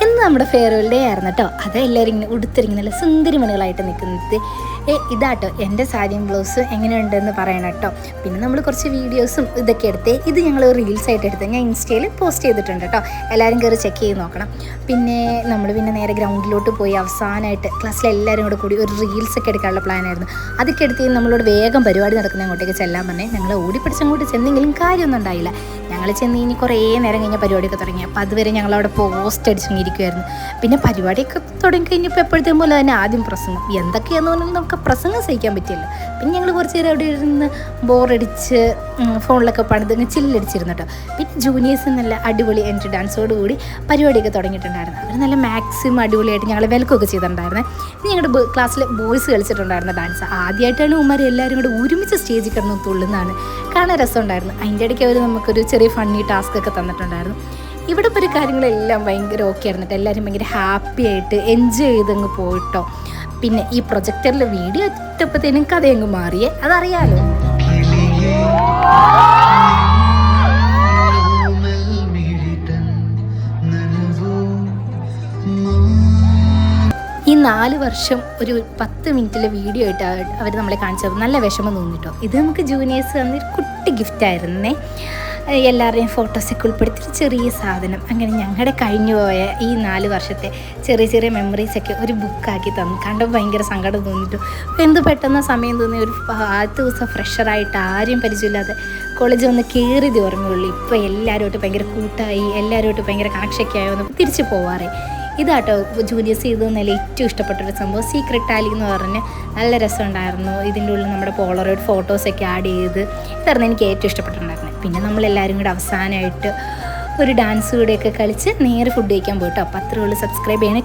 ഇന്ന് നമ്മുടെ farewell day ആയിരുന്നു കേട്ടോ. അതെല്ലാവരും ഇങ്ങനെ ഉടുത്തിരിക്കും നല്ല സുന്ദരിമണികളായിട്ട് നിൽക്കുന്നത്. ഇതാട്ടോ എൻ്റെ സാരിയും ബ്ലൗസും എങ്ങനെയുണ്ടെന്ന് പറയണം കേട്ടോ. പിന്നെ നമ്മൾ കുറച്ച് വീഡിയോസും ഇതൊക്കെ എടുത്ത് ഇത് ഞങ്ങൾ റീൽസായിട്ട് എടുത്ത് ഞാൻ ഇൻസ്റ്റയിൽ പോസ്റ്റ് ചെയ്തിട്ടുണ്ട് കേട്ടോ. എല്ലാവരും കയറി ചെക്ക് ചെയ്ത് നോക്കണം. പിന്നെ നമ്മൾ നേരെ ഗ്രൗണ്ടിലോട്ട് പോയി അവസാനമായിട്ട് ക്ലാസ്സിലെല്ലാവരും കൂടി ഒരു റീൽസൊക്കെ എടുക്കാനുള്ള പ്ലാനായിരുന്നു. അതൊക്കെ എടുത്ത് നമ്മളോട് വേഗം പരിപാടി നടക്കുന്ന അങ്ങോട്ടേക്ക് ചെല്ലാൻ പറഞ്ഞേ. ഞങ്ങൾ ഓടിപ്പിടിച്ചങ്ങോട്ട് ചെന്നെങ്കിലും കാര്യമൊന്നും ഉണ്ടായില്ല. ഞങ്ങൾ ചെന്ന് ഇനി കുറേ നേരം കഴിഞ്ഞ പരിപാടിയൊക്കെ തുടങ്ങി. അപ്പോൾ അതുവരെ ഞങ്ങളവിടെ പോസ്റ്റ് അടിച്ചിരിക്കുമായിരുന്നു. പിന്നെ പരിപാടിയൊക്കെ തുടങ്ങി കഴിഞ്ഞപ്പോൾ എപ്പോഴത്തേക്കും പോലെ തന്നെ ആദ്യം പ്രസംഗം. എന്തൊക്കെയാണെന്ന് പറഞ്ഞാൽ നമുക്ക് പ്രസംഗം സഹിക്കാൻ പറ്റിയല്ലോ. പിന്നെ ഞങ്ങൾ കുറച്ച് നേരം അവിടെ ഇരുന്ന് ബോറടിച്ച് ഫോണിലൊക്കെ പണിതങ്ങ് ചില്ലടിച്ചിരുന്നു കേട്ടോ. പിന്നെ ജൂനിയേഴ്സ് നല്ല അടിപൊളി എൻട്രി ഡാൻസോടുകൂടി പരിപാടിയൊക്കെ തുടങ്ങിയിട്ടുണ്ടായിരുന്നു. അവർ നല്ല മാക്സിമം അടിപൊളിയായിട്ട് ഞങ്ങൾ വെൽക്കൊക്കെ ചെയ്തിട്ടുണ്ടായിരുന്നേ. ഇനി ഞങ്ങളുടെ ക്ലാസ്സിലെ ബോയ്സ് കളിച്ചിട്ടുണ്ടായിരുന്ന ഡാൻസ് ആദ്യമായിട്ടാണ് ഉമ്മാർ എല്ലാവരും കൂടെ ഒരുമിച്ച് സ്റ്റേജിൽ കിടന്ന് തുള്ളുന്നതാണ്. കാണാൻ രസമുണ്ടായിരുന്നു. അതിൻ്റെ ഇടയ്ക്ക് അവർ നമുക്കൊരു ചെറിയ ഫണ്ണി ടാസ്ക് ഒക്കെ തന്നിട്ടുണ്ടായിരുന്നു. ഇവിടെ ഒരു കാര്യങ്ങളെല്ലാം ഭയങ്കര ഓക്കെ ആയിരുന്നിട്ട് എല്ലാവരും ഭയങ്കര ഹാപ്പി ആയിട്ട് എൻജോയ് ചെയ്തങ്ങ് പോയിട്ടോ. പിന്നെ ഈ പ്രൊജക്ടറിൽ വീഡിയോ ഇട്ടപ്പോഴത്തേനും കഥയങ്ങ് മാറിയേ, അതറിയാലോ. ഈ 4 വർഷം ഒരു 10 മിനിറ്റിലെ വീഡിയോ ആയിട്ട് അവർ നമ്മളെ കാണിച്ചത് നല്ല വിഷമം തോന്നിട്ടോ. ഇത് നമുക്ക് ജൂനിയേഴ്സ് തന്നൊരു കുട്ടി ഗിഫ്റ്റായിരുന്നേ. എല്ലാവരുടെയും ഫോട്ടോസൊക്കെ ഉൾപ്പെടുത്തിയൊരു ചെറിയ സാധനം. അങ്ങനെ ഞങ്ങളുടെ കഴിഞ്ഞു പോയ ഈ 4 വർഷത്തെ ചെറിയ ചെറിയ മെമ്മറീസൊക്കെ ഒരു ബുക്കാക്കി തന്നു. കണ്ടപ്പോൾ ഭയങ്കര സങ്കടം തോന്നിയിട്ടു. എന്ത് പെട്ടെന്ന് സമയം തോന്നി. ഒരു ആദ്യത്തെ ദിവസം ഫ്രഷറായിട്ട് ആരെയും പരിചയമില്ലാതെ കോളേജിൽ വന്ന് കയറിയത് ഓർമ്മയുള്ളൂ. ഇപ്പോൾ എല്ലാവരുമായിട്ട് ഭയങ്കര കൂട്ടായി, എല്ലാവരുമായിട്ട് ഭയങ്കര കണക്ഷനൊക്കെ ആയോ തിരിച്ച് പോവാറേ. ഇതാട്ടോ ജൂനിയേഴ്സ് ചെയ്തതെന്നല്ല ഏറ്റവും ഇഷ്ടപ്പെട്ടൊരു സംഭവം. സീക്രട്ട് ടാലി എന്ന് പറഞ്ഞ് നല്ല രസമുണ്ടായിരുന്നു. ഇതിൻ്റെ ഉള്ളിൽ നമ്മുടെ പോളറോയിഡ് ഫോട്ടോസൊക്കെ ആഡ് ചെയ്ത് ഇതായിരുന്നു എനിക്ക് ഏറ്റവും ഇഷ്ടപ്പെട്ടിട്ടുണ്ടായിരുന്നത്. പിന്നെ നമ്മളെല്ലാവരും കൂടെ അവസാനമായിട്ട് ഒരു ഡാൻസ് കൂടെയൊക്കെ കളിച്ച് നേരെ ഫുഡ് കഴിക്കാൻ പോയിട്ടോ. അപ്പോൾ അത്രേ ഉള്ളൂ. സബ്സ്ക്രൈബ് ചെയ്യണേ.